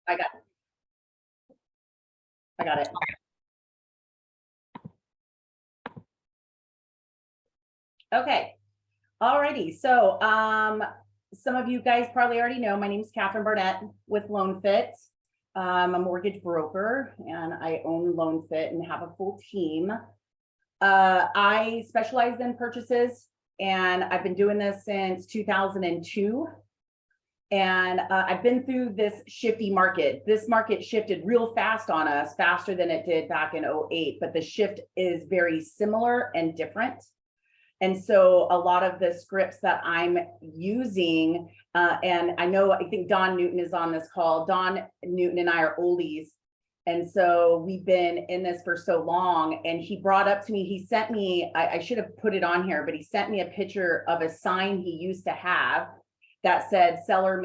I got, I got it. Okay. Alrighty. So, some of you guys probably already know my name is Catherine Barnett with LoanFit. I'm a mortgage broker and I own LoanFit and have a full team. I specialize in purchases and I've been doing this since 2002. And I've been through this shifty market. This market shifted real fast on us, faster than it did back in 08, but the shift is very similar and different. And so a lot of the scripts that I'm using, and I think Don Newton is on this call. Don Newton and I are oldies. And so we've been in this for so long. And he brought up to me, he sent me, I should have put it on here, but he sent me a picture of a sign he used to have that said seller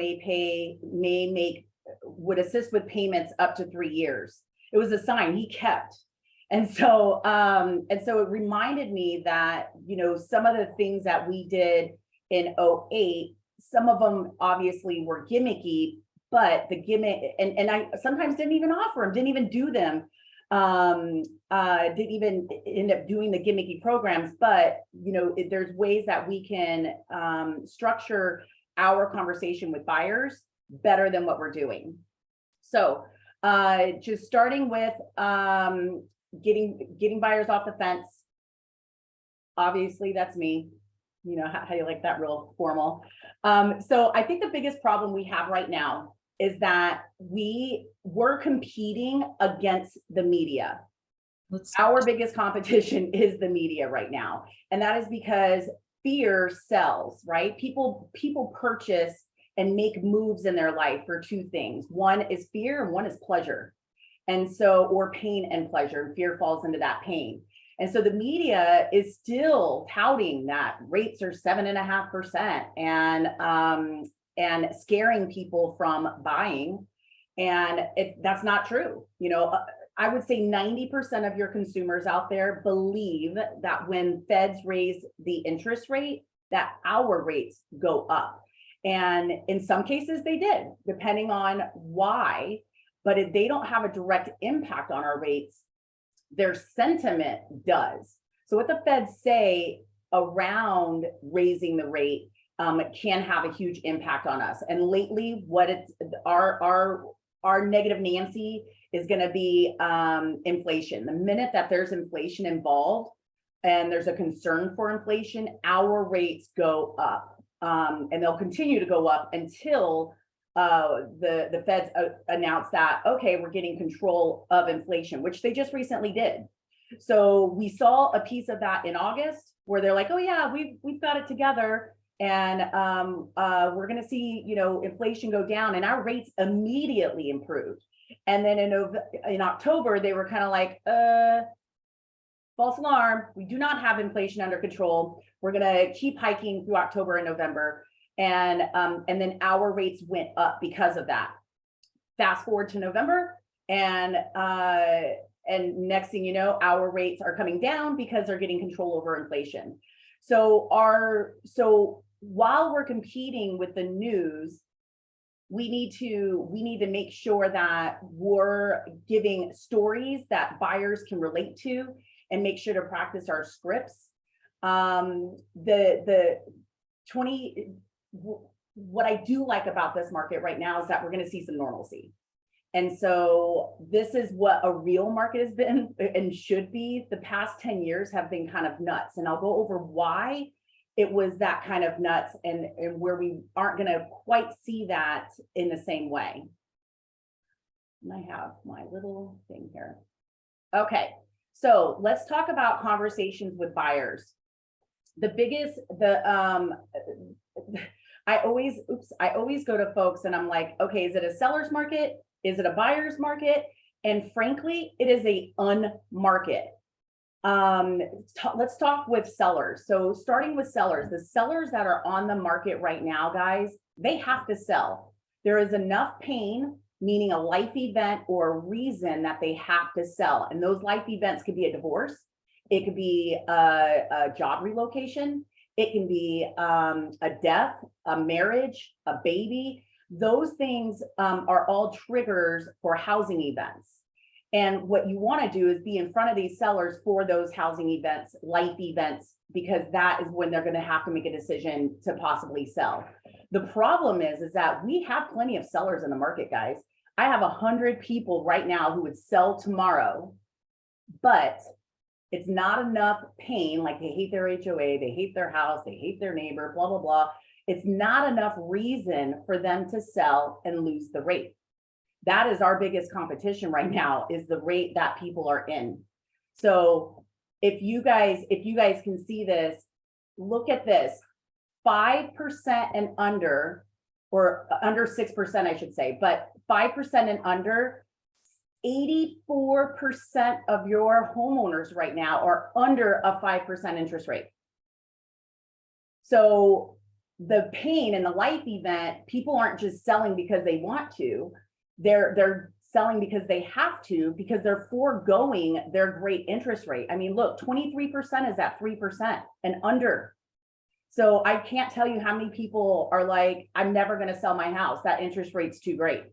would assist with payments up to 3 years. It was a sign he kept. And so it reminded me that, some of the things that we did in 08, some of them obviously were gimmicky, but the gimmick, and I sometimes didn't even offer them, didn't even do them, didn't even end up doing the gimmicky programs, but, there's ways that we can structure our conversation with buyers better than what we're doing. So just starting with getting buyers off the fence. Obviously, that's me. How you like that real formal. So I think the biggest problem we have right now is that we're competing against the media. Our biggest competition is the media right now. And that is because fear sells, right? People purchase and make moves in their life for two things. One is fear and one is pleasure. And so, or pain and pleasure, fear falls into that pain. And so the media is still touting that rates are 7.5% and scaring people from buying. And that's not true. I would say 90% of your consumers out there believe that when feds raise the interest rate, that our rates go up. And in some cases they did, depending on why, but if they don't have a direct impact on our rates, their sentiment does. So what the feds say around raising the rate can have a huge impact on us. And lately, our negative Nancy is going to be inflation. The minute that there's inflation involved and there's a concern for inflation, our rates go up, and they'll continue to go up until the feds announce that, okay, we're getting control of inflation, which they just recently did. So we saw a piece of that in August where they're like, oh yeah, we've got it together. And we're going to see, inflation go down, and our rates immediately improved. And then in October, they were kind of like, false alarm. We do not have inflation under control. We're going to keep hiking through October and November. And then our rates went up because of that. Fast forward to November, and next thing you know, our rates are coming down because they're getting control over inflation. So while we're competing with the news, we need to make sure that we're giving stories that buyers can relate to and make sure to practice our scripts. What I do like about this market right now is that we're going to see some normalcy. And so this is what a real market has been and should be. The past 10 years have been kind of nuts. And I'll go over why it was that kind of nuts and where we aren't going to quite see that in the same way. And I have my little thing here. Okay, so let's talk about conversations with buyers. I always go to folks and I'm like, okay, is it a seller's market? Is it a buyer's market? And frankly, it is a unmarket. Let's talk with sellers. So starting with sellers, the sellers that are on the market right now, guys, they have to sell. There is enough pain, meaning a life event or a reason that they have to sell. And those life events could be a divorce. It could be a job relocation. It can be a death, a marriage, a baby. Those things are all triggers for housing events. And what you want to do is be in front of these sellers for those housing events, life events, because that is when they're going to have to make a decision to possibly sell. The problem is that we have plenty of sellers in the market, guys. I have 100 people right now who would sell tomorrow, but it's not enough pain. Like they hate their HOA, they hate their house, they hate their neighbor, blah, blah, blah. It's not enough reason for them to sell and lose the rate. That is our biggest competition right now, is the rate that people are in. So if you guys can see this, look at this, 5% and under, or under 6%, I should say, but 5% and under, 84% of your homeowners right now are under a 5% interest rate. So the pain in the life event, people aren't just selling because they want to, they're selling because they have to, because they're foregoing their great interest rate. I mean, look, 23% is at 3% and under. So I can't tell you how many people are like, I'm never going to sell my house. That interest rate's too great.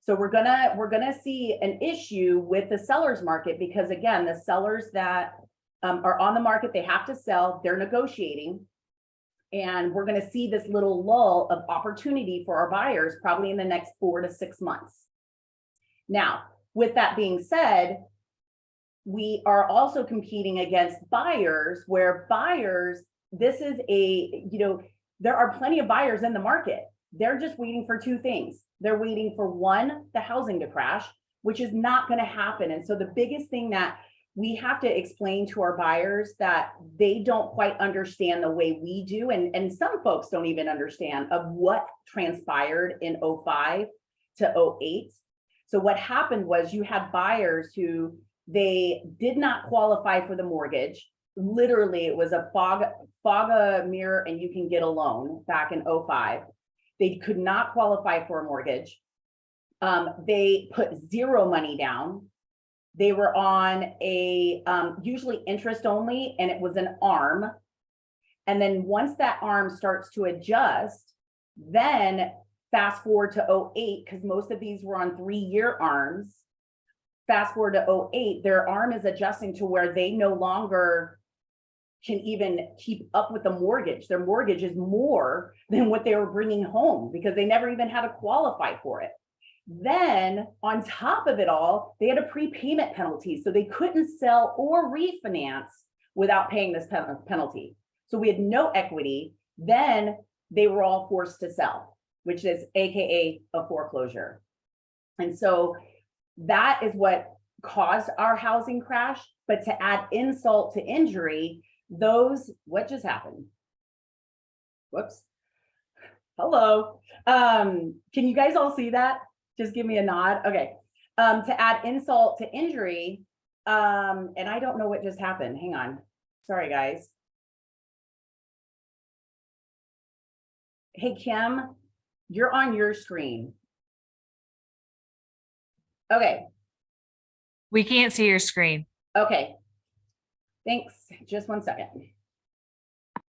So we're gonna see an issue with the sellers market, because again, the sellers that are on the market, they have to sell, they're negotiating. And we're gonna see this little lull of opportunity for our buyers probably in the next 4 to 6 months. Now, with that being said, we are also competing against buyers, where buyers, this is there are plenty of buyers in the market. They're just waiting for two things. They're waiting for, one, the housing to crash, which is not going to happen. And so the biggest thing that we have to explain to our buyers, that they don't quite understand the way we do, and some folks don't even understand, of what transpired in 05 to 08. So what happened was, you had buyers who, they did not qualify for the mortgage. Literally, it was a fog a mirror and you can get a loan back in 05. They could not qualify for a mortgage. They put zero money down. They were on a usually interest only, and it was an ARM. And then once that ARM starts to adjust, then fast forward to 08, because most of these were on 3-year ARMs. Fast forward to 08, their ARM is adjusting to where they no longer can even keep up with the mortgage. Their mortgage is more than what they were bringing home, because they never even had to qualify for it. Then on top of it all, they had a prepayment penalty. So they couldn't sell or refinance without paying this penalty. So we had no equity. Then they were all forced to sell, which is AKA a foreclosure. And so that is what caused our housing crash. But to add insult to injury, what just happened? Whoops. Hello. Can you guys all see that? Just give me a nod. Okay. To add insult to injury, and I don't know what just happened. Hang on. Sorry, guys. Hey, Kim, you're on your screen. Okay. We can't see your screen. Okay. Thanks. Just 1 second.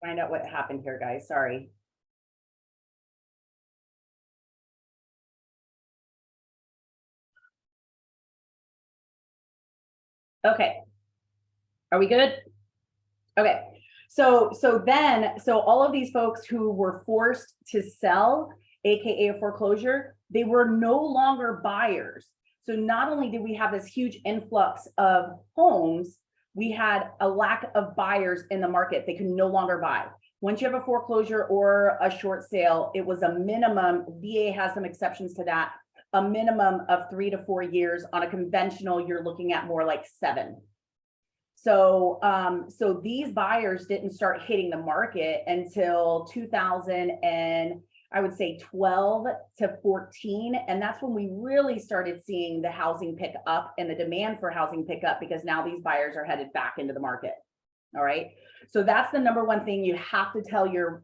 Find out what happened here, guys. Sorry. Okay. Are we good? Okay. So all of these folks who were forced to sell, AKA a foreclosure, they were no longer buyers. So not only did we have this huge influx of homes, we had a lack of buyers in the market. They could no longer buy. Once you have a foreclosure or a short sale, it was a minimum, VA has some exceptions to that, a minimum of 3 to 4 years. On a conventional, you're looking at more like 7. So, so these buyers didn't start hitting the market until 2000 and I would say 12 to 14. And that's when we really started seeing the housing pick up and the demand for housing pick up, because now these buyers are headed back into the market. All right. So that's the number one thing you have to tell your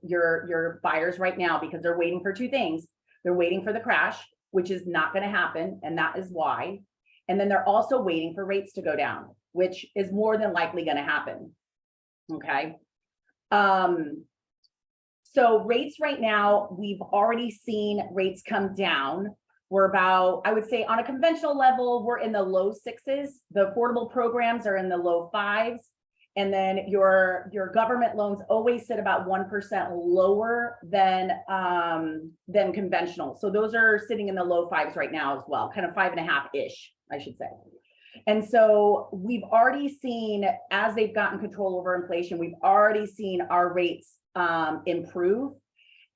buyers right now, because they're waiting for two things. They're waiting for the crash, which is not going to happen. And that is why. And then they're also waiting for rates to go down, which is more than likely going to happen. Okay. So rates right now, we've already seen rates come down. We're about, I would say on a conventional level, we're in the low sixes. The affordable programs are in the low fives. And then your government loans always sit about 1% lower than conventional. So those are sitting in the low fives right now as well, kind of 5.5-ish, I should say. And so we've already seen, as they've gotten control over inflation, we've already seen our rates improve.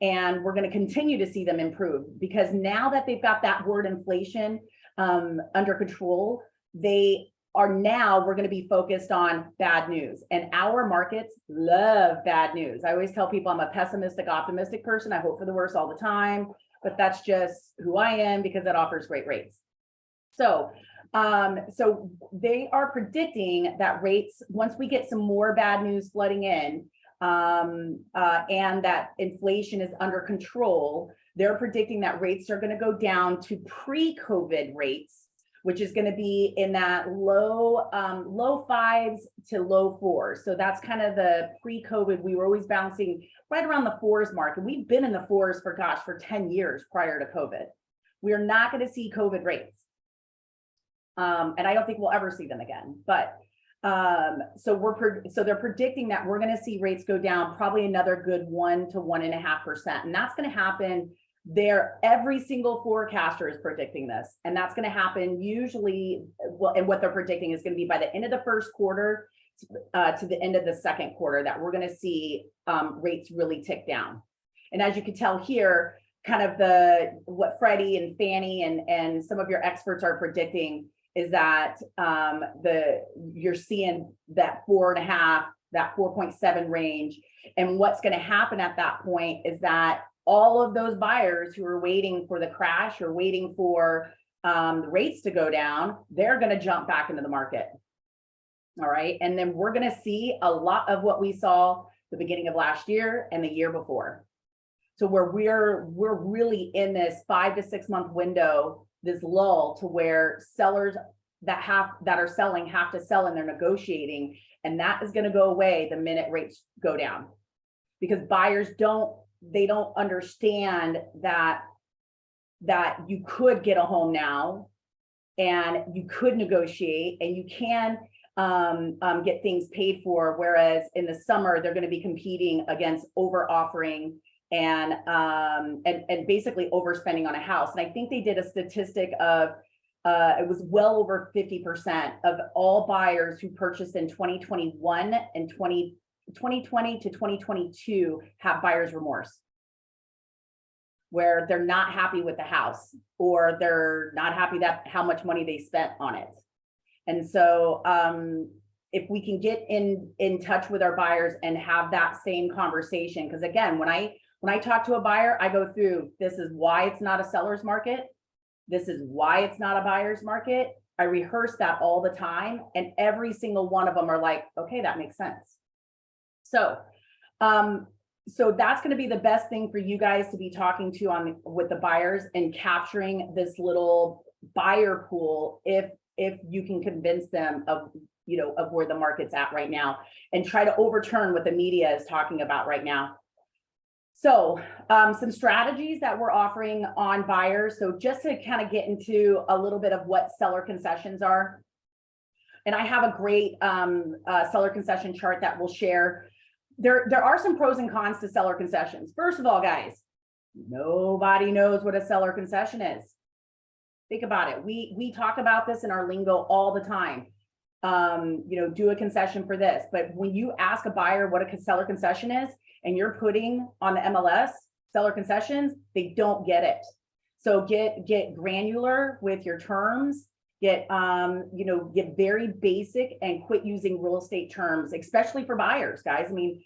And we're going to continue to see them improve because now that they've got that word inflation under control, we're going to be focused on bad news. And our markets love bad news. I always tell people I'm a pessimistic, optimistic person. I hope for the worst all the time, but that's just who I am because it offers great rates. So they are predicting that rates, once we get some more bad news flooding in, and that inflation is under control, they're predicting that rates are going to go down to pre-COVID rates, which is going to be in that low fives to low fours. So that's kind of the pre-COVID. We were always bouncing right around the fours mark, and we've been in the fours for 10 years prior to COVID. We are not going to see COVID rates. And I don't think we'll ever see them again, but so they're predicting that we're going to see rates go down probably another good 1 to 1.5%. And that's going to happen there. Every single forecaster is predicting this. And that's going to happen usually, and what they're predicting is going to be by the end of the first quarter to the end of the second quarter that we're going to see rates really tick down. And as you can tell here, kind of what Freddie and Fannie and some of your experts are predicting is that you're seeing that 4.5, that 4.7 range. And what's going to happen at that point is that all of those buyers who are waiting for the crash or waiting for the rates to go down, they're going to jump back into the market. All right. And then we're going to see a lot of what we saw the beginning of last year and the year before. So we're really in this 5 to 6 month window, this lull to where sellers that are selling have to sell and they're negotiating. And that is going to go away the minute rates go down, because buyers don't understand that you could get a home now and you could negotiate and you can get things paid for. Whereas in the summer, they're going to be competing against over offering and basically overspending on a house. And I think they did a statistic of it was well over 50% of all buyers who purchased in 2021 and 2020 to 2022 have buyer's remorse, where they're not happy with the house or they're not happy that how much money they spent on it. And so if we can get in touch with our buyers and have that same conversation, because again, when I talk to a buyer, I go through, this is why it's not a seller's market. This is why it's not a buyer's market. I rehearse that all the time. And every single one of them are like, okay, that makes sense. So, so that's going to be the best thing for you guys to be talking to with the buyers and capturing this little buyer pool. If you can convince them of where the market's at right now and try to overturn what the media is talking about right now. So some strategies that we're offering on buyers. So just to kind of get into a little bit of what seller concessions are. And I have a great seller concession chart that we'll share. There are some pros and cons to seller concessions. First of all, guys, nobody knows what a seller concession is. Think about it. We talk about this in our lingo all the time. Do a concession for this. But when you ask a buyer what a seller concession is, and you're putting on the MLS seller concessions, they don't get it. So get granular with your terms. Get very basic and quit using real estate terms, especially for buyers, guys. I mean,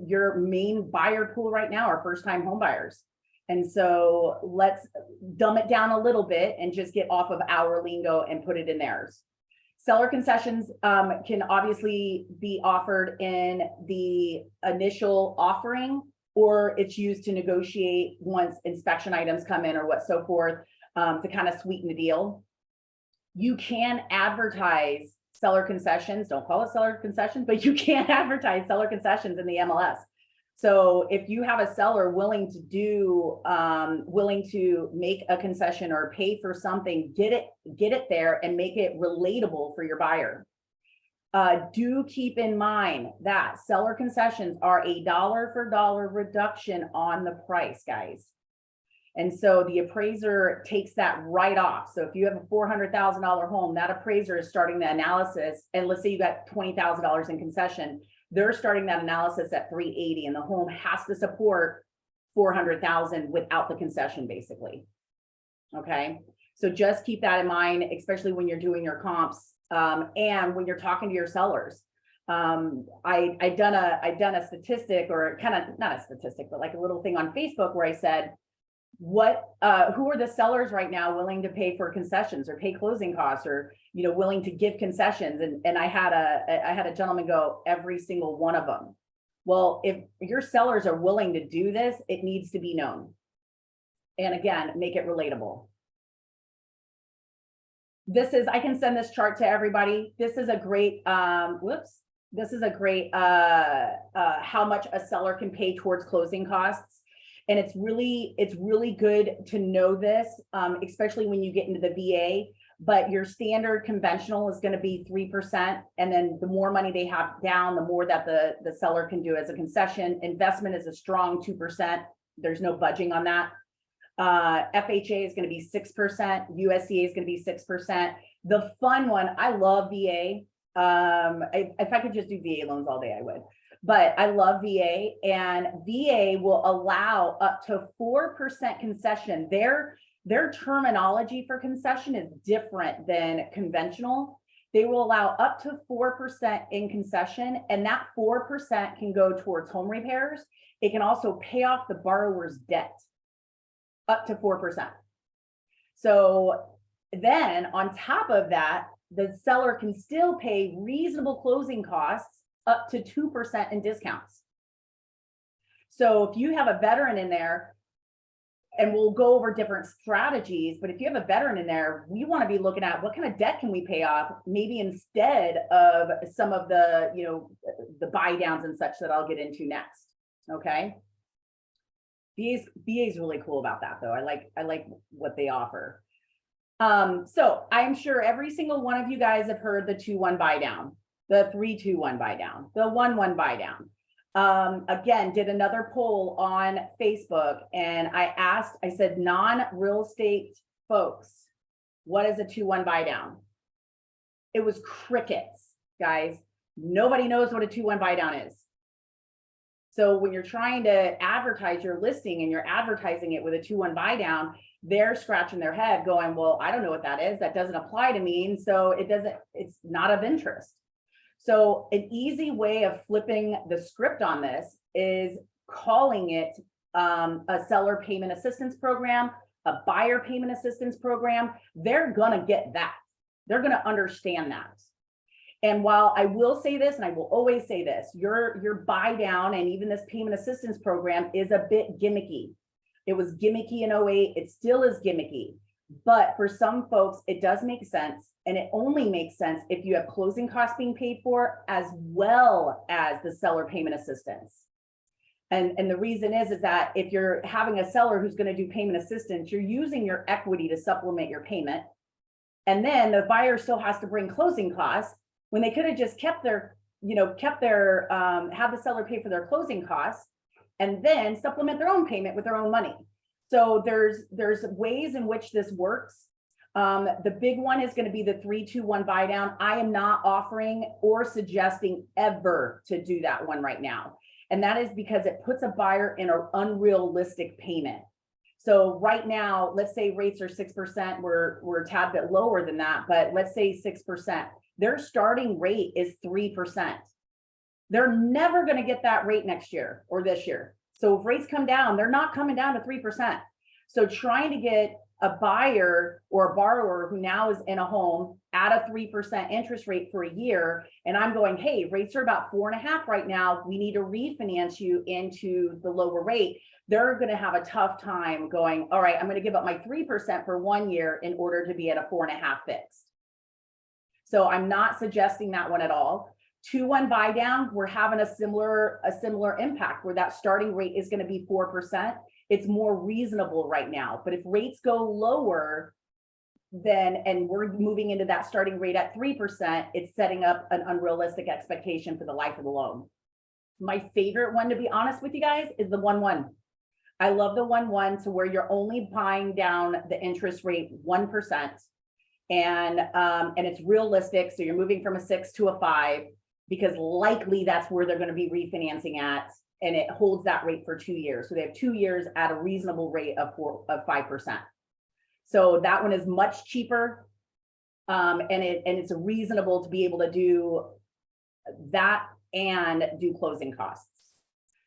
your main buyer pool right now are first-time home buyers. And so let's dumb it down a little bit and just get off of our lingo and put it in theirs. Seller concessions can obviously be offered in the initial offering, or it's used to negotiate once inspection items come in or what so forth, to kind of sweeten the deal. You can advertise seller concessions, don't call it seller concessions, but you can advertise seller concessions in the MLS. So if you have a seller willing to do, willing to make a concession or pay for something, get it there and make it relatable for your buyer. Do keep in mind that seller concessions are a dollar for dollar reduction on the price, guys. And so the appraiser takes that right off. So if you have a $400,000 home, that appraiser is starting the analysis. And let's say you got $20,000 in concession, they're starting that analysis at 380, and the home has to support 400,000 without the concession, basically. Okay, so just keep that in mind, especially when you're doing your comps, and when you're talking to your sellers. I done a statistic, or kind of not a statistic, but like a little thing on Facebook where I said, who are the sellers right now willing to pay for concessions or pay closing costs, or willing to give concessions? And I had a gentleman go, every single one of them. Well, if your sellers are willing to do this, it needs to be known. And again, make it relatable. I can send this chart to everybody. This is a great, this is a great how much a seller can pay towards closing costs. And it's really good to know this, especially when you get into the VA. But your standard conventional is going to be 3%. And then the more money they have down, the more that the seller can do as a concession. Investment is a strong 2%. There's no budging on that. FHA is going to be 6%. USDA is going to be 6%. The fun one, I love VA. If I could just do VA loans all day, I would. But I love VA, and VA will allow up to 4% concession. Their terminology for concession is different than conventional. They will allow up to 4% in concession, and that 4% can go towards home repairs. It can also pay off the borrower's debt, up to 4%. So then on top of that, the seller can still pay reasonable closing costs up to 2% in discounts. So if you have a veteran in there, and we'll go over different strategies, but if you have a veteran in there, we want to be looking at what kind of debt can we pay off, maybe instead of some of the, the buy downs and such that I'll get into next. Okay. VA is really cool about that, though. I like what they offer. So I'm sure every single one of you guys have heard the 2-1 buy down, the 3-2-1 buy down, the 1-1 buy down. Again, did another poll on Facebook, and I said, non-real estate folks, what is a 2-1 buy down? It was crickets, guys. Nobody knows what a 2-1 buy down is. So when you're trying to advertise your listing and you're advertising it with a 2-1 buy down, they're scratching their head going, well, I don't know what that is. That doesn't apply to me. And so it's not of interest. So an easy way of flipping the script on this is calling it a seller payment assistance program, a buyer payment assistance program. They're going to get that. They're going to understand that. And while I will say this, and I will always say this, your buy down and even this payment assistance program is a bit gimmicky. It was gimmicky in 08. It still is gimmicky. But for some folks, it does make sense. And it only makes sense if you have closing costs being paid for, as well as the seller payment assistance. And the reason is that if you're having a seller who's going to do payment assistance, you're using your equity to supplement your payment. And then the buyer still has to bring closing costs, when they could have just have the seller pay for their closing costs and then supplement their own payment with their own money. So there's ways in which this works. The big one is going to be the 3-2-1 buy down. I am not offering or suggesting ever to do that one right now. And that is because it puts a buyer in an unrealistic payment. So right now, let's say rates are 6%. We're a tad bit lower than that, but let's say 6%. Their starting rate is 3%. They're never going to get that rate next year or this year. So if rates come down, they're not coming down to 3%. So trying to get a buyer or a borrower who now is in a home at a 3% interest rate for a year, and I'm going, hey, rates are about 4.5 right now. We need to refinance you into the lower rate. They're going to have a tough time going, all right, I'm going to give up my 3% for 1 year in order to be at a 4.5 fixed. So I'm not suggesting that one at all. 2-1 buy down, we're having a similar impact where that starting rate is going to be 4%. It's more reasonable right now. But if rates go lower, then, and we're moving into that starting rate at 3%, it's setting up an unrealistic expectation for the life of the loan. My favorite one, to be honest with you guys, is the 1-1. I love the 1-1 to where you're only buying down the interest rate 1%. And it's realistic. So you're moving from a 6 to a 5, because likely that's where they're going to be refinancing at. And it holds that rate for 2 years. So they have 2 years at a reasonable rate of 5%. So that one is much cheaper. And it's reasonable to be able to do that and do closing costs.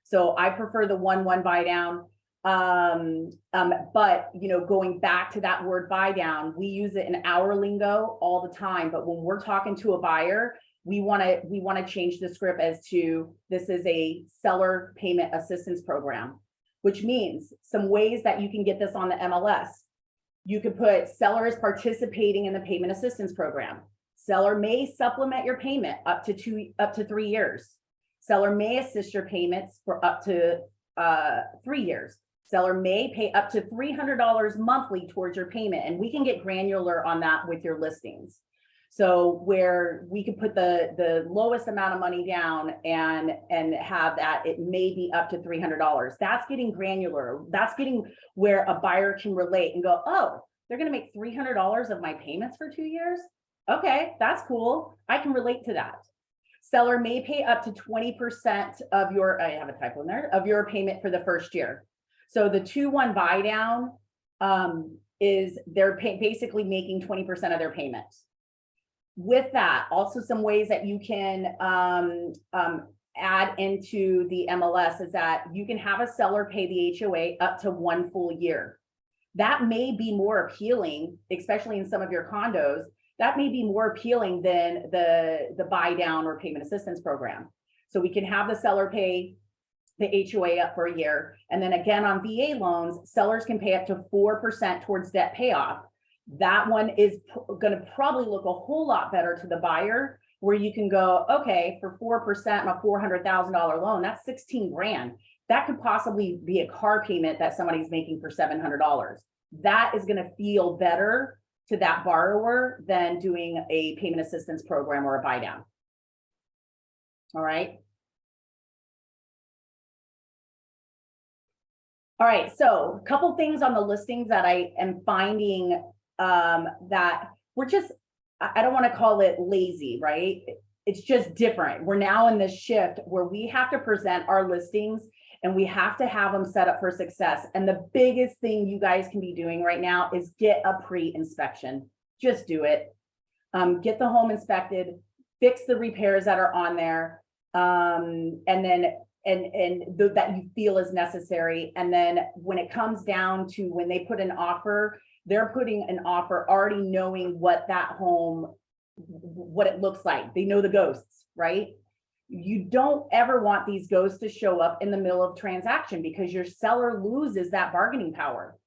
So I prefer the 1-1 buy down. But going back to that word buy down, we use it in our lingo all the time. But when we're talking to a buyer, we want to change the script as to this is a seller payment assistance program, which means some ways that you can get this on the MLS. You could put seller is participating in the payment assistance program. Seller may supplement your payment up to 3 years. Seller may assist your payments for up to 3 years. Seller may pay up to $300 monthly towards your payment. And we can get granular on that with your listings. So where we could put the lowest amount of money down and have that, it may be up to $300. That's getting granular. That's getting where a buyer can relate and go, oh, they're going to make $300 of my payments for 2 years. Okay, that's cool. I can relate to that. Seller may pay up to 20% of your, I have a typo in there, of your payment for the first year. So the 2-1 buy down is they're basically making 20% of their payments. With that, also some ways that you can add into the MLS is that you can have a seller pay the HOA up to 1 full year. That may be more appealing, especially in some of your condos. That may be more appealing than the buy down or payment assistance program. So we can have the seller pay the HOA up for a year. And then again, on VA loans, sellers can pay up to 4% towards debt payoff. That one is going to probably look a whole lot better to the buyer, where you can go, okay, for 4% on a $400,000 loan, that's 16 grand. That could possibly be a car payment that somebody's making for $700. That is going to feel better to that borrower than doing a payment assistance program or a buy down. All right. All right. So a couple things on the listings that I am finding that we're just, I don't want to call it lazy, right? It's just different. We're now in this shift where we have to present our listings and we have to have them set up for success. And the biggest thing you guys can be doing right now is get a pre-inspection. Just do it. Get the home inspected, fix the repairs that are on there, and then that you feel is necessary. And then when it comes down to when they put an offer, they're putting an offer already knowing what that home, what it looks like. They know the ghosts, right? You don't ever want these ghosts to show up in the middle of transaction, because your seller loses that bargaining power.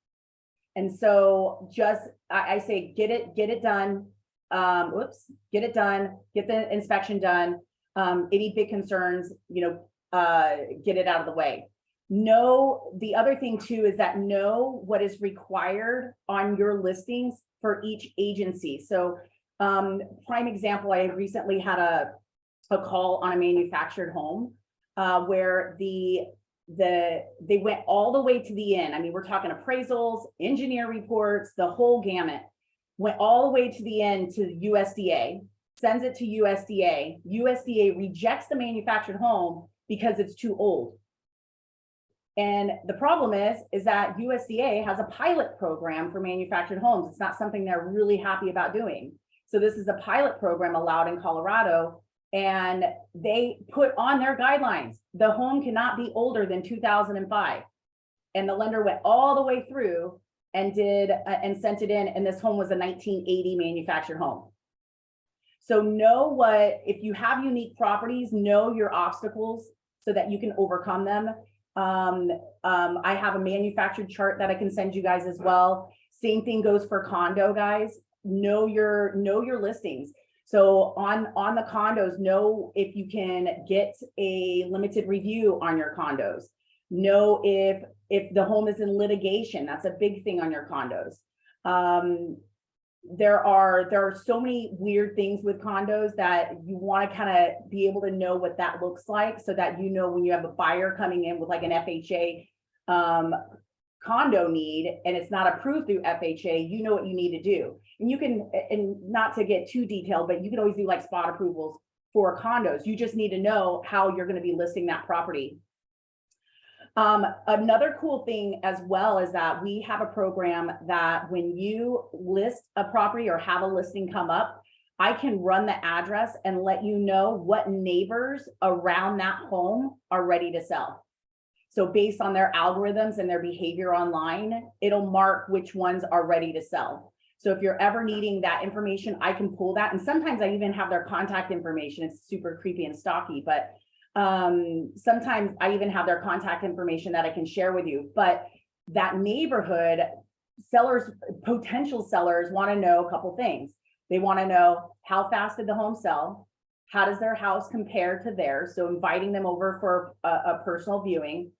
And so just, I say, get it done. Get it done, get the inspection done. Any big concerns, get it out of the way. Know the other thing too is that know what is required on your listings for each agency. So prime example, I recently had a call on a manufactured home where they went all the way to the end. I mean, we're talking appraisals, engineer reports, the whole gamut. Went all the way to the end to USDA, sends it to USDA. USDA rejects the manufactured home because it's too old. And the problem is that USDA has a pilot program for manufactured homes. It's not something they're really happy about doing. So this is a pilot program allowed in Colorado, and they put on their guidelines, the home cannot be older than 2005. And the lender went all the way through and did and sent it in, and this home was a 1980 manufactured home. So know if you have unique properties, know your obstacles so that you can overcome them. I have a manufactured chart that I can send you guys as well. Same thing goes for condo, guys. Know your listings. So on the condos, know if you can get a limited review on your condos. Know if the home is in litigation, that's a big thing on your condos. There are so many weird things with condos that you want to kind of be able to know what that looks like, so that you know when you have a buyer coming in with like an FHA condo need and it's not approved through FHA, you know what you need to do. And you can, and not to get too detailed, but you can always do like spot approvals for condos. You just need to know how you're going to be listing that property. Another cool thing as well is that we have a program that when you list a property or have a listing come up, I can run the address and let you know what neighbors around that home are ready to sell. So based on their algorithms and their behavior online, it'll mark which ones are ready to sell. So if you're ever needing that information, I can pull that. And sometimes I even have their contact information. It's super creepy and stalky, but sometimes I even have their contact information that I can share with you. But that neighborhood, sellers, potential sellers want to know a couple things. They want to know, how fast did the home sell? How does their house compare to theirs? So inviting them over for a personal viewing.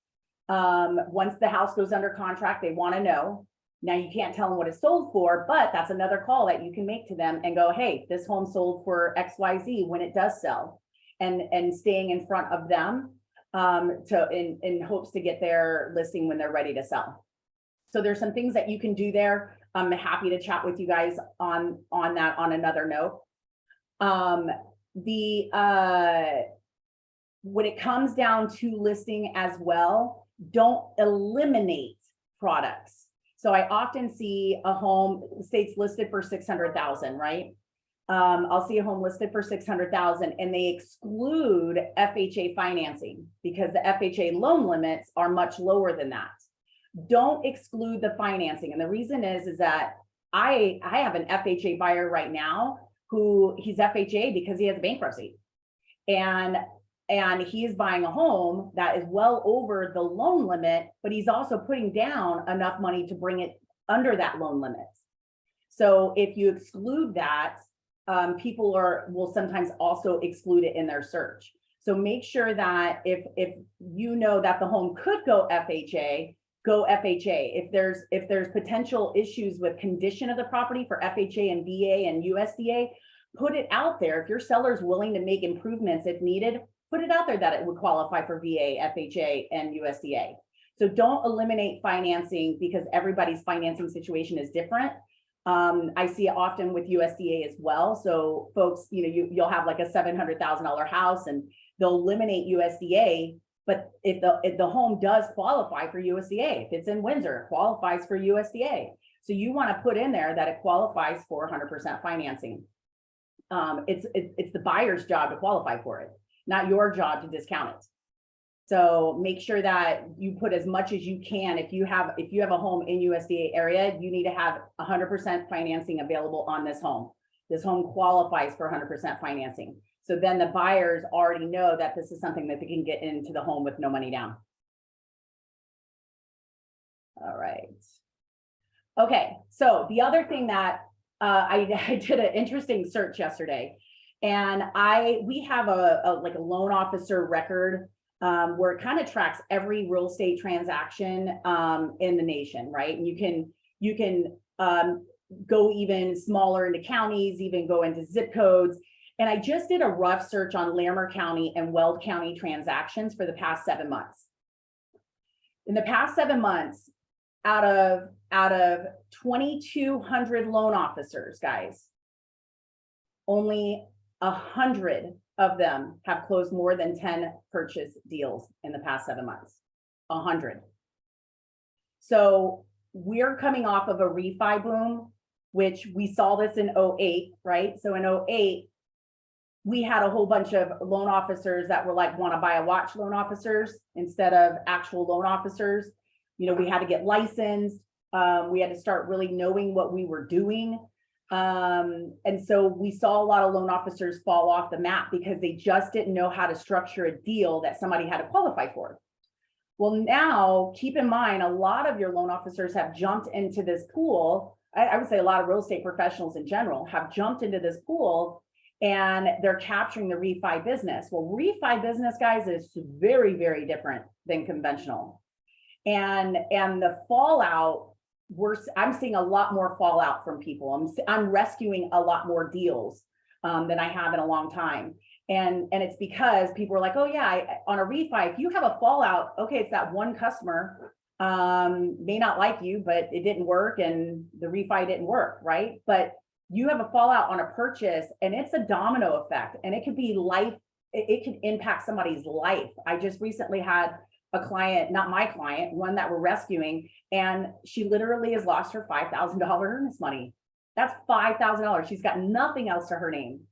Once the house goes under contract, they want to know. Now you can't tell them what it's sold for, but that's another call that you can make to them and go, hey, this home sold for XYZ when it does sell. And staying in front of them in hopes to get their listing when they're ready to sell. So there's some things that you can do there. I'm happy to chat with you guys on that on another note. When it comes down to listing as well, don't eliminate products. So I often see a home, say it's listed for 600,000, right? I'll see a home listed for 600,000 and they exclude FHA financing because the FHA loan limits are much lower than that. Don't exclude the financing. And the reason is that I have an FHA buyer right now who he's FHA because he has bankruptcy. And he is buying a home that is well over the loan limit, but he's also putting down enough money to bring it under that loan limit. So if you exclude that, people will sometimes also exclude it in their search. So make sure that if you know that the home could go FHA, go FHA. If there's potential issues with condition of the property for FHA and VA and USDA, put it out there. If your seller is willing to make improvements if needed, put it out there that it would qualify for VA, FHA, and USDA. So don't eliminate financing because everybody's financing situation is different. I see it often with USDA as well. So folks, you'll have like a $700,000 house and they'll eliminate USDA, but if the home does qualify for USDA, if it's in Windsor, it qualifies for USDA. So you want to put in there that it qualifies for 100% financing. It's the buyer's job to qualify for it, not your job to discount it. So make sure that you put as much as you can. If you have a home in USDA area, you need to have 100% financing available on this home. This home qualifies for 100% financing. So then the buyers already know that this is something that they can get into the home with no money down. All right. Okay, so the other thing that I did an interesting search yesterday, and we have a loan officer record where it kind of tracks every real estate transaction in the nation, right? And you can go even smaller into counties, even go into zip codes. And I just did a rough search on Larimer County and Weld County transactions for the past 7 months. In the past 7 months, out of 2,200 loan officers, guys, only 100 of them have closed more than 10 purchase deals in the past 7 months. 100. So we're coming off of a refi boom, which we saw this in 2008, right? So in 2008, we had a whole bunch of loan officers that were like, want to buy a watch loan officers instead of actual loan officers. We had to get licensed. We had to start really knowing what we were doing. And so we saw a lot of loan officers fall off the map because they just didn't know how to structure a deal that somebody had to qualify for. Well, now keep in mind, a lot of your loan officers have jumped into this pool. I would say a lot of real estate professionals in general have jumped into this pool and they're capturing the refi business. Well, refi business, guys, is very, very different than conventional. And the fallout, I'm seeing a lot more fallout from people. I'm rescuing a lot more deals than I have in a long time. And it's because people are like, oh yeah, on a refi, if you have a fallout, okay, it's that one customer may not like you, but it didn't work and the refi didn't work, right? But you have a fallout on a purchase and it's a domino effect, and it could be life, it could impact somebody's life. I just recently had a client, not my client, one that we're rescuing, and she literally has lost her $5,000 earnest money. That's $5,000. She's got nothing else to her name.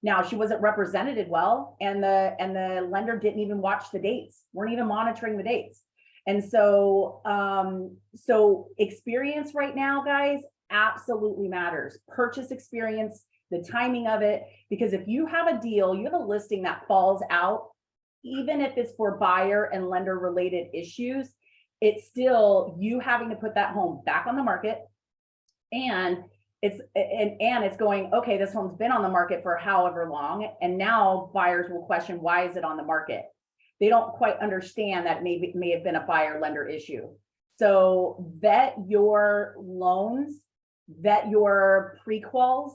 Now, she wasn't represented well, and the lender didn't even watch the dates, weren't even monitoring the dates. And so, so experience right now, guys, absolutely matters. Purchase experience, the timing of it, because if you have a deal, you have a listing that falls out, even if it's for buyer and lender related issues, it's still you having to put that home back on the market. And it's going, okay, this home's been on the market for however long, and now buyers will question, why is it on the market? They don't quite understand that it may have been a buyer lender issue. So vet your loans, vet your pre-quals.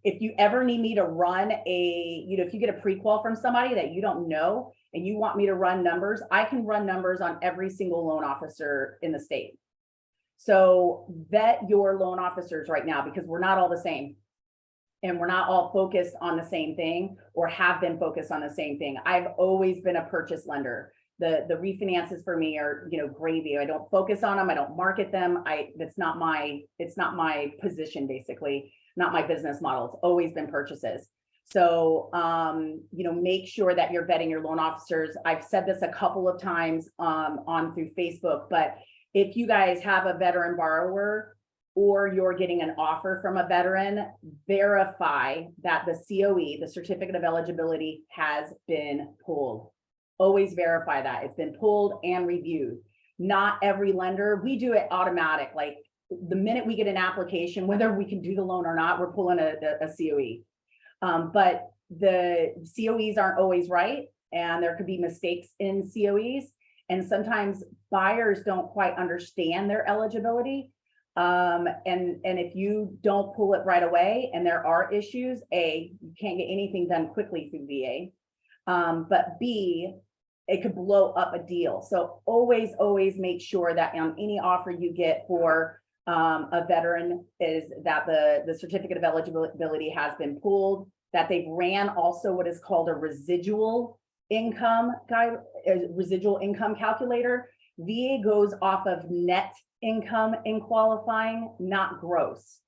If you ever need me to run if you get a pre-qual from somebody that you don't know and you want me to run numbers, I can run numbers on every single loan officer in the state. So vet your loan officers right now, because we're not all the same. And we're not all focused on the same thing or have been focused on the same thing. I've always been a purchase lender. The refinances for me are, gravy. I don't focus on them. I don't market them. It's not my position, basically, not my business model. It's always been purchases. So, make sure that you're vetting your loan officers. I've said this a couple of times on through Facebook, but if you guys have a veteran borrower or you're getting an offer from a veteran, verify that the COE, the certificate of eligibility, has been pulled. Always verify that it's been pulled and reviewed. Not every lender, we do it automatic. Like the minute we get an application, whether we can do the loan or not, we're pulling a COE. But the COEs aren't always right, and there could be mistakes in COEs. And sometimes buyers don't quite understand their eligibility. And if you don't pull it right away and there are issues, A, you can't get anything done quickly through VA. But B, it could blow up a deal. So always make sure that on any offer you get for a veteran is that the certificate of eligibility has been pulled, that they've ran also what is called a residual income calculator. VA goes off of net income in qualifying, not gross.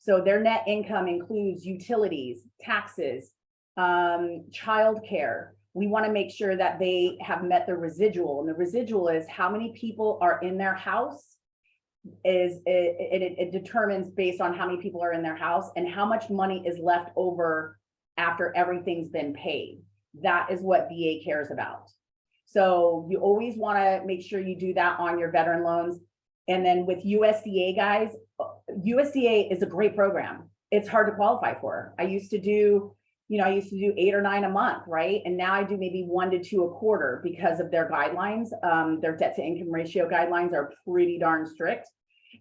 So their net income includes utilities, taxes, childcare. We want to make sure that they have met the residual, and the residual is how many people are in their house. It determines based on how many people are in their house and how much money is left over after everything's been paid. That is what VA cares about. So you always want to make sure you do that on your veteran loans. And then with USDA, guys, USDA is a great program. It's hard to qualify for. I used to do 8 or 9 a month, right? And now I do maybe 1 to 2 a quarter because of their guidelines. Their debt to income ratio guidelines are pretty darn strict.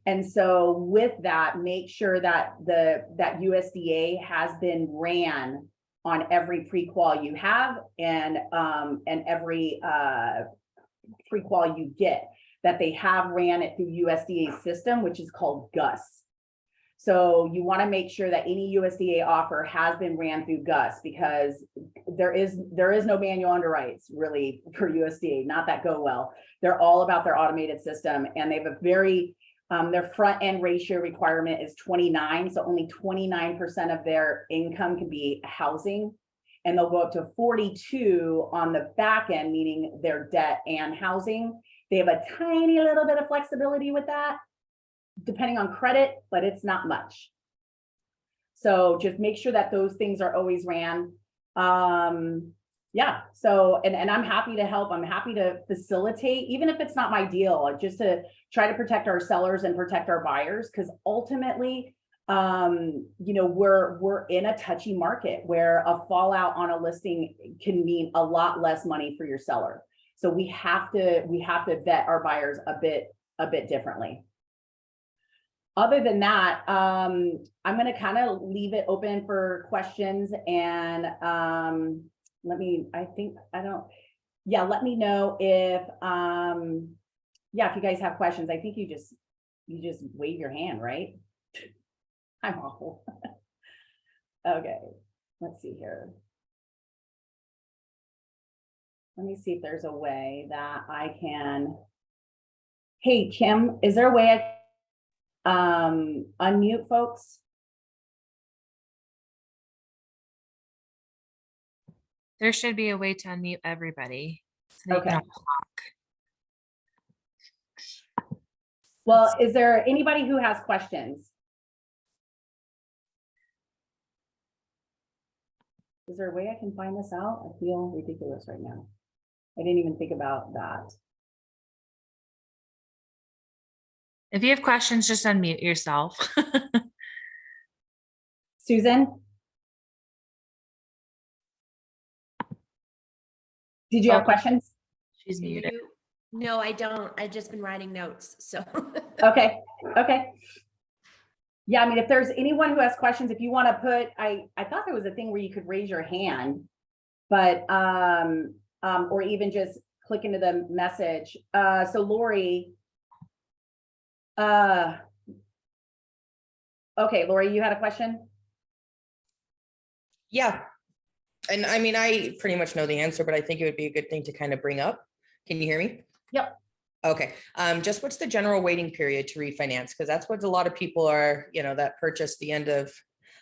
And so with that, make sure that that USDA has been ran on every pre-qual you have and every pre-qual you get, that they have ran it through USDA system, which is called GUS. So you want to make sure that any USDA offer has been ran through GUS, because there is no manual underwrites really for USDA, not that go well. They're all about their automated system, and they have a very their front end ratio requirement is 29. So only 29% of their income can be housing, and they'll go up to 42 on the back end, meaning their debt and housing. They have a tiny little bit of flexibility with that, depending on credit, but it's not much. So just make sure that those things are always ran. Yeah, so, and I'm happy to help. I'm happy to facilitate, even if it's not my deal, just to try to protect our sellers and protect our buyers, because ultimately you know, we're in a touchy market where a fallout on a listing can mean a lot less money for your seller. So we have to vet our buyers a bit differently. Other than that, I'm going to kind of leave it open for questions, and let me know if if you guys have questions. I think you just wave your hand, right? I'm awful. Okay, let's see here. Let me see if there's a way that I can. Hey, Kim, is there a way I unmute folks? There should be a way to unmute everybody. So they can Okay. all talk. Well, is there anybody who has questions? Is there a way I can find this out? I feel ridiculous right now. I didn't even think about that. If you have questions, just unmute yourself. Susan? Did you have questions? She's muted. No, I don't. I've just been writing notes, so. Okay, okay. Yeah, I mean, if there's anyone who has questions, if you want to put, I thought there was a thing where you could raise your hand, but, or even just click into the message. So Lori, okay, Lori, you had a question? Yeah. And I mean, I pretty much know the answer, but I think it would be a good thing to kind of bring up. Can you hear me? Yep. Okay. Just what's the general waiting period to refinance? Because that's what a lot of people are, you know, that purchased the end of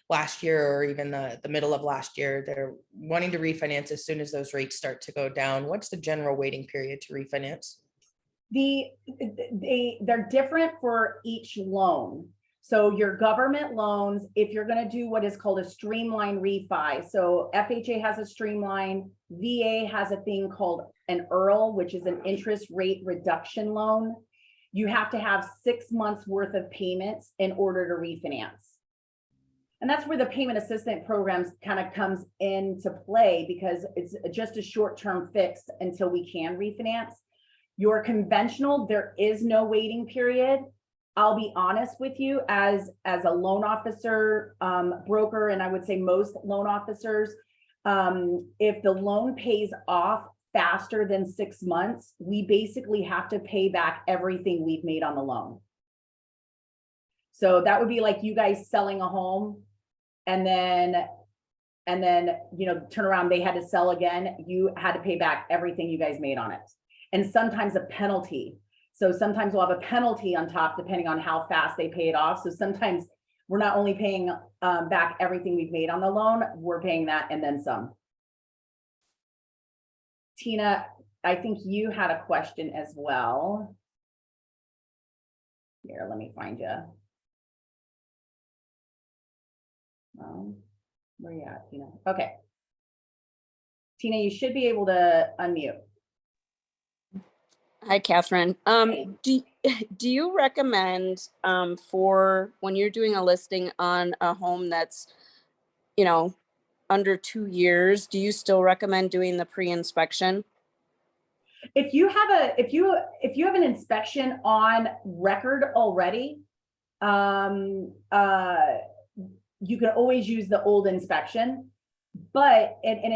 last year or even the middle of last year. They're wanting to refinance as soon as those rates start to go down. What's the general waiting period to refinance? They're different for each loan. So your government loans, if you're going to do what is called a streamline refi, so FHA has a streamline, VA has a thing called an IRRRL, which is an interest rate reduction loan. You have to have 6 months worth of payments in order to refinance. And that's where the payment assistance programs kind of comes into play, because it's just a short-term fix until we can refinance. Your conventional, there is no waiting period. I'll be honest with you, as a loan officer, broker, and I would say most loan officers, if the loan pays off faster than 6 months, we basically have to pay back everything we've made on the loan. So that would be like you guys selling a home and then, you know, turn around, they had to sell again. You had to pay back everything you guys made on it. And sometimes a penalty. So sometimes we'll have a penalty on top, depending on how fast they pay it off. So sometimes we're not only paying back everything we've made on the loan, we're paying that and then some. Tina, I think you had a question as well. Here, let me find you. Where are you at, Tina? Okay. Tina, you should be able to unmute. Hi, Catherine. Do you recommend for when you're doing a listing on a home that's, you know, under 2 years, do you still recommend doing the pre-inspection? If you have an inspection on record already, you can always use the old inspection. But even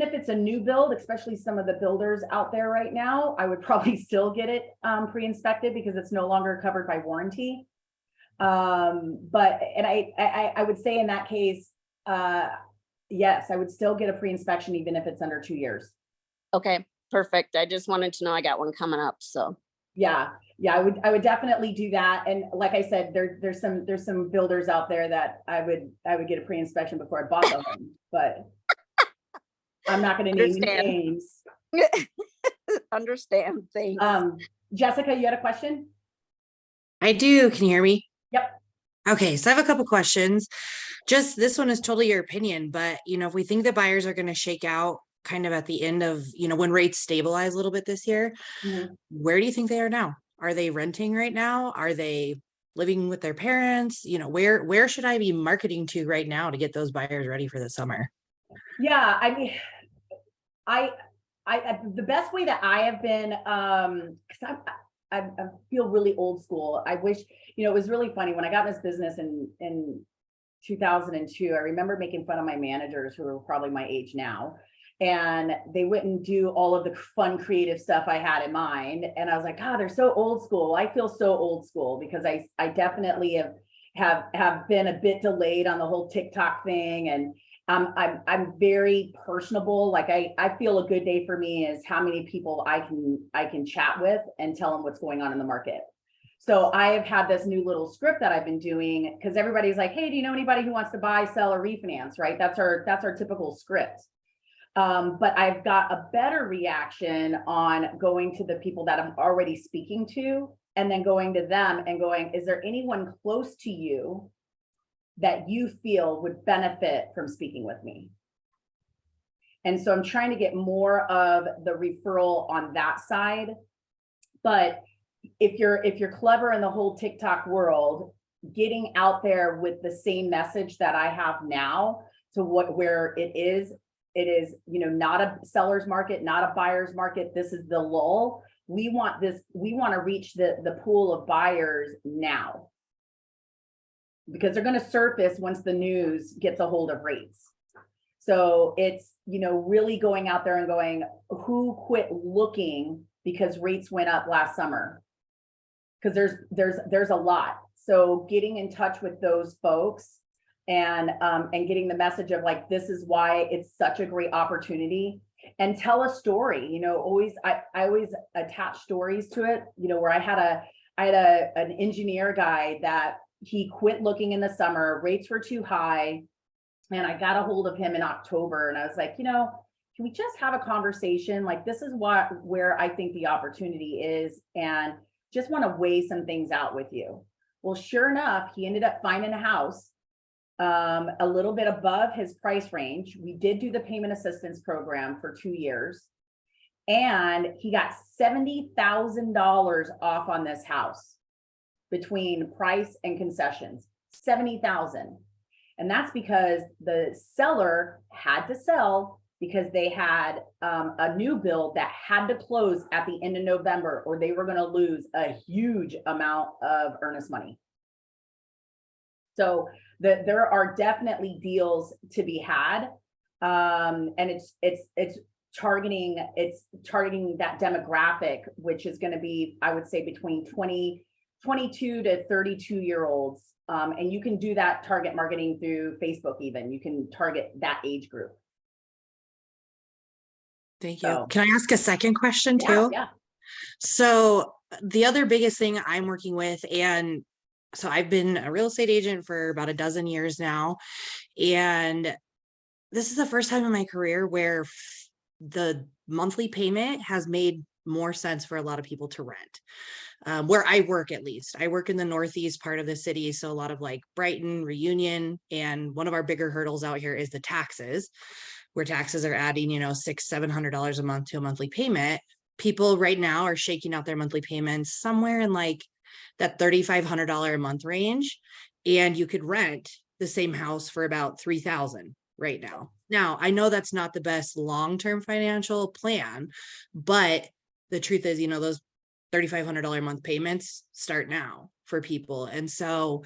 if it's a new build, especially some of the builders out there right now, I would probably still get it pre-inspected because it's no longer covered by warranty. I would say in that case, yes, I would still get a pre-inspection even if it's under 2 years. Okay, perfect. I just wanted to know I got one coming up, so. Yeah, I would definitely do that. And like I said, there's some builders out there that I would get a pre-inspection before I bought the home, but I'm not going to name any names. Understand, thanks. Jessica, you had a question? I do. Can you hear me? Yep. Okay, so I have a couple questions. Just this one is totally your opinion, but you know, if we think the buyers are going to shake out kind of at the end of, you know, when rates stabilize a little bit this year, Mm-hmm. where do you think they are now? Are they renting right now? Are they living with their parents? You know, where should I be marketing to right now to get those buyers ready for the summer? Yeah, I mean, the best way that I have been, because I feel really old school. I wish, you know, it was really funny when I got in this business in 2002. I remember making fun of my managers who were probably my age now, and they wouldn't do all of the fun, creative stuff I had in mind. And I was like, God, they're so old school. I feel so old school because I definitely have been a bit delayed on the whole TikTok thing. And I'm very personable. Like I feel a good day for me is how many people I can chat with and tell them what's going on in the market. So I have had this new little script that I've been doing because everybody's like, hey, do you know anybody who wants to buy, sell, or refinance? Right? That's our typical script. But I've got a better reaction on going to the people that I'm already speaking to and then going to them and going, is there anyone close to you that you feel would benefit from speaking with me? And so I'm trying to get more of the referral on that side. But if you're clever in the whole TikTok world, getting out there with the same message that I have now to where it is, you know, not a seller's market, not a buyer's market. This is the lull. We want to reach the pool of buyers now, because they're going to surface once the news gets a hold of rates. So it's, you know, really going out there and going, who quit looking because rates went up last summer? Because there's a lot. So getting in touch with those folks and getting the message of like, this is why it's such a great opportunity, and tell a story. You know, I always attach stories to it. You know, where I had an engineer guy that he quit looking in the summer, rates were too high, and I got a hold of him in October, and I was like, you know, can we just have a conversation? Like, this is where I think the opportunity is, and just want to weigh some things out with you. Well, sure enough, he ended up finding a house a little bit above his price range. We did do the payment assistance program for 2 years, and he got $70,000 off on this house between price and concessions. $70,000. And that's because the seller had to sell because they had a new build that had to close at the end of November, or they were going to lose a huge amount of earnest money. So there are definitely deals to be had, and it's targeting that demographic, which is going to be, I would say, between 22 to 32-year-olds, and you can do that target marketing through Facebook. Even you can target that age group. Thank you. So, Can I ask a second question too? Yeah. So the other biggest thing I'm working with, and so I've been a real estate agent for about a dozen years now, and this is the first time in my career where the monthly payment has made more sense for a lot of people to rent. Where I work, at least. I work in the northeast part of the city, so a lot of like Brighton, Reunion, and one of our bigger hurdles out here is the taxes, where taxes are adding, you know, $600-700 a month to a monthly payment. People right now are shaking out their monthly payments somewhere in like that $3,500 a month range, and you could rent the same house for about $3,000 right now. Now, I know that's not the best long-term financial plan, but the truth is, you know, those $3,500 a month payments start now for people. And so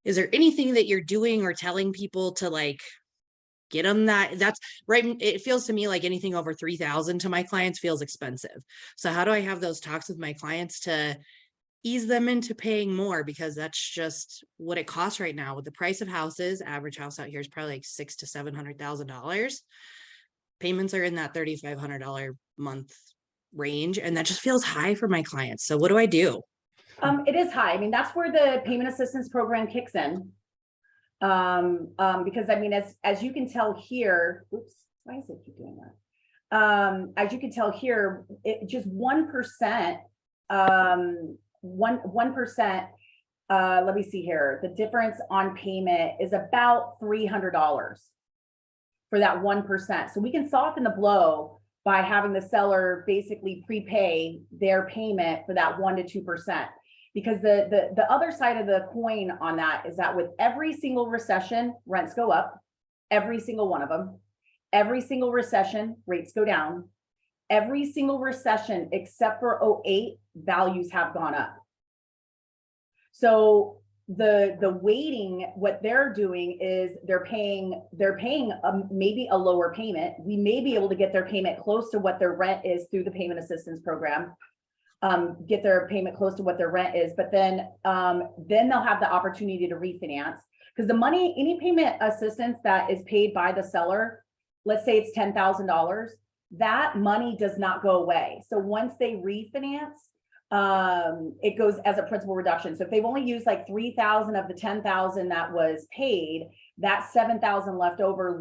is there anything that you're doing or telling people to like get them that's right? It feels to me like anything over 3,000 to my clients feels expensive. So how do I have those talks with my clients to ease them into paying more? Because that's just what it costs right now with the price of houses. Average house out here is probably like $600,000 to $700,000. Payments are in that $3,500 month range, and that just feels high for my clients. So what do I do? It is high. I mean, that's where the payment assistance program kicks in. Because I mean, as you can tell here, oops, why does it keep doing that? As you can tell here, it just 1%, 1%, let me see here. The difference on payment is about $300 for that 1%. So we can soften the blow by having the seller basically prepay their payment for that 1 to 2%. Because the other side of the coin on that is that with every single recession, rents go up, every single one of them. Every single recession, rates go down. Every single recession, except for 08, values have gone up. So the weighting, what they're doing is they're paying maybe a lower payment. We may be able to get their payment close to what their rent is through the payment assistance program. Get their payment close to what their rent is, but then they'll have the opportunity to refinance, because the money, any payment assistance that is paid by the seller, let's say it's $10,000, that money does not go away. So once they refinance, it goes as a principal reduction. So if they've only used like 3,000 of the 10,000 that was paid, that 7,000 left over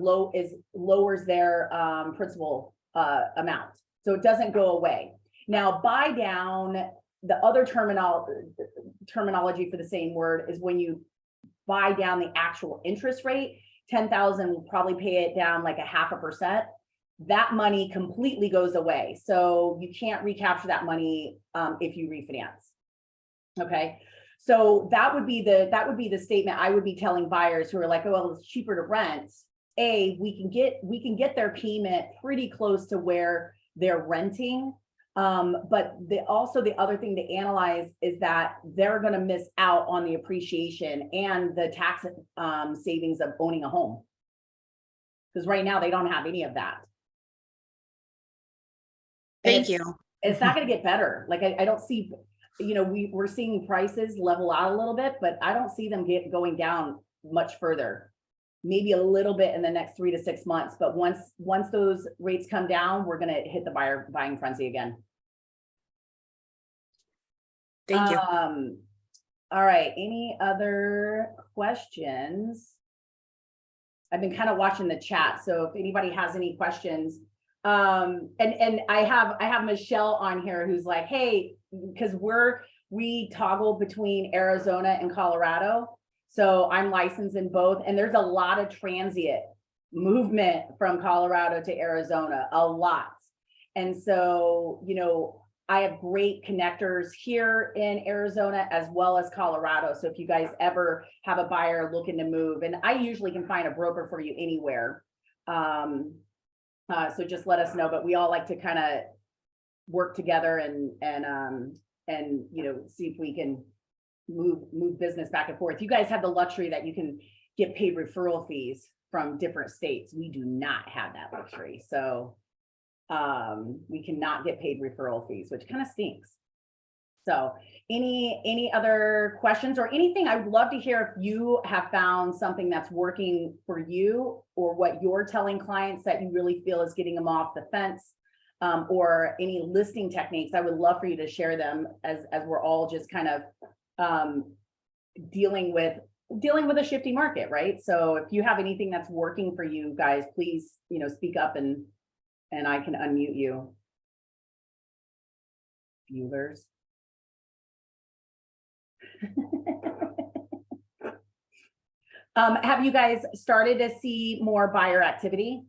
lowers their principal amount. So it doesn't go away. Now, buy down, the other terminology for the same word is when you buy down the actual interest rate. 10,000 will probably pay it down like 0.5%. That money completely goes away. So you can't recapture that money if you refinance. Okay. So that would be the statement I would be telling buyers who are like, oh, well, it's cheaper to rent. We can get their payment pretty close to where they're renting. But also the other thing to analyze is that they're going to miss out on the appreciation and the tax savings of owning a home. Because right now they don't have any of that. Thank you. It's not going to get better. Like I don't see, we're seeing prices level out a little bit, but I don't see them going down much further. Maybe a little bit in the next 3 to 6 months, but once those rates come down, we're going to hit the buying frenzy again. Thank you. All right. Any other questions? I've been kind of watching the chat, so if anybody has any questions, and I have Michelle on here who's like, hey, because we toggle between Arizona and Colorado. So I'm licensed in both, and there's a lot of transient movement from Colorado to Arizona, a lot. And so, I have great connectors here in Arizona as well as Colorado. So if you guys ever have a buyer looking to move, and I usually can find a broker for you anywhere. So just let us know, but we all like to kind of work together and see if we can move business back and forth. You guys have the luxury that you can get paid referral fees from different states. We do not have that luxury. So we cannot get paid referral fees, which kind of stinks. So any other questions or anything? I would love to hear if you have found something that's working for you, or what you're telling clients that you really feel is getting them off the fence, or any listing techniques. I would love for you to share them as we're all just kind of dealing with a shifty market, right? So if you have anything that's working for you guys, please, speak up and I can unmute you. Viewers. Have you guys started to see more buyer activity?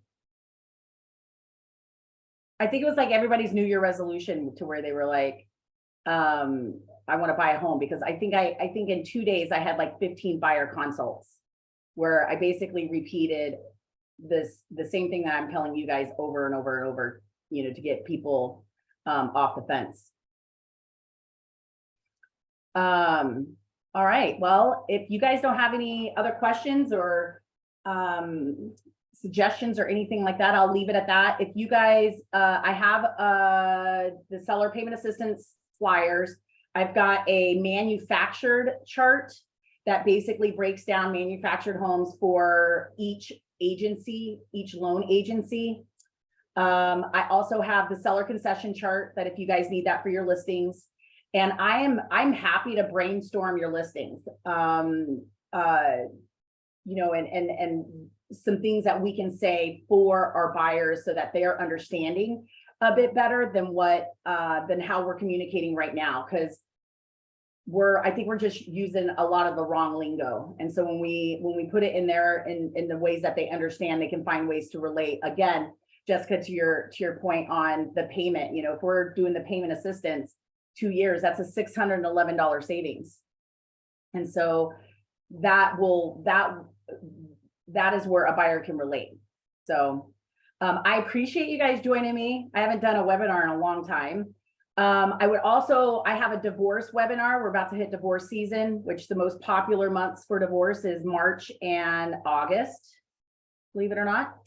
I think it was like everybody's New Year resolution to where they were like, I want to buy a home, because I think in 2 days I had like 15 buyer consults where I basically repeated the same thing that I'm telling you guys over and over and over, to get people off the fence. All right. Well, if you guys don't have any other questions or suggestions or anything like that, I'll leave it at that. If you guys, I have the seller payment assistance flyers. I've got a manufactured chart that basically breaks down manufactured homes for each agency, each loan agency. I also have the seller concession chart that if you guys need that for your listings. And I'm happy to brainstorm your listings, and some things that we can say for our buyers so that they're understanding a bit better than how we're communicating right now. Because I think we're just using a lot of the wrong lingo. And so when we put it in there in the ways that they understand, they can find ways to relate. Again, Jessica, to your point on the payment, if we're doing the payment assistance, 2 years, that's a $611 savings. And so that is where a buyer can relate. So I appreciate you guys joining me. I haven't done a webinar in a long time. I have a divorce webinar. We're about to hit divorce season, which the most popular months for divorce is March and August, believe it or not.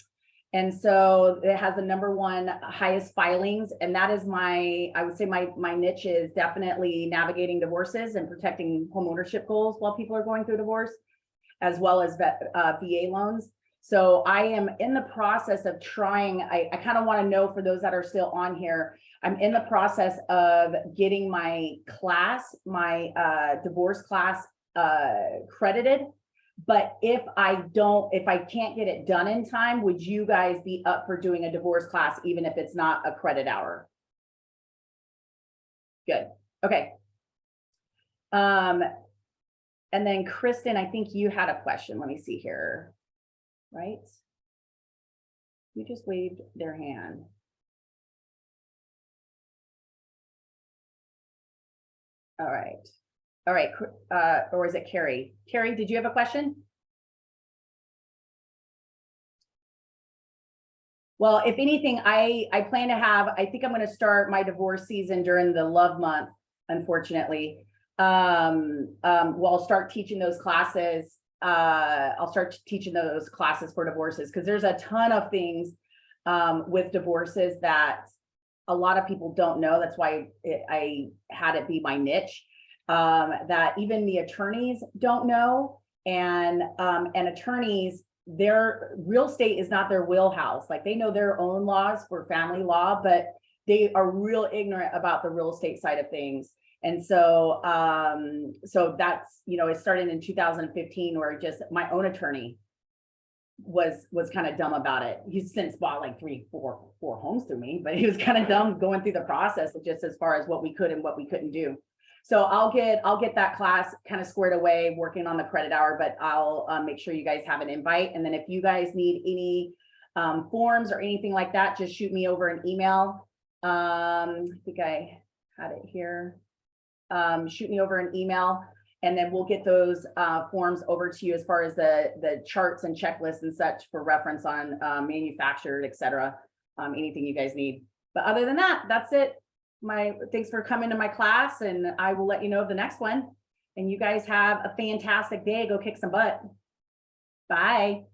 And so it has the #1 highest filings. And that is I would say my niche is definitely navigating divorces and protecting home ownership goals while people are going through divorce, as well as VA loans. So I am in the process of trying, I kind of want to know for those that are still on here, I'm in the process of getting my class, my divorce class credited. But if I can't get it done in time, would you guys be up for doing a divorce class, even if it's not a credit hour? Good, okay. And then Kristen, I think you had a question. Let me see here. Right? You just waved their hand. All right. All right. Or is it Carrie? Carrie, did you have a question? Well, if anything, I plan to I think I'm going to start my divorce season during the love month, unfortunately. I'll start teaching those classes. I'll start teaching those classes for divorces, because there's a ton of things with divorces that a lot of people don't know. That's why I had it be my niche, that even the attorneys don't know. And attorneys, their real estate is not their wheelhouse. Like, they know their own laws for family law, but they are real ignorant about the real estate side of things. And so, so that's, it started in 2015, where just my own attorney was kind of dumb about it. He's since bought like 4 homes through me, but he was kind of dumb going through the process of just as far as what we could and what we couldn't do. So I'll get that class kind of squared away, working on the credit hour, but I'll make sure you guys have an invite. And then if you guys need any forms or anything like that, just shoot me over an email. I think I had it here. Shoot me over an email, and then we'll get those forms over to you, as far as the charts and checklists and such for reference on manufactured, etc. Anything you guys need. But other than that, that's it. Thanks for coming to my class, and I will let you know of the next one. And you guys have a fantastic day. Go kick some butt. Bye.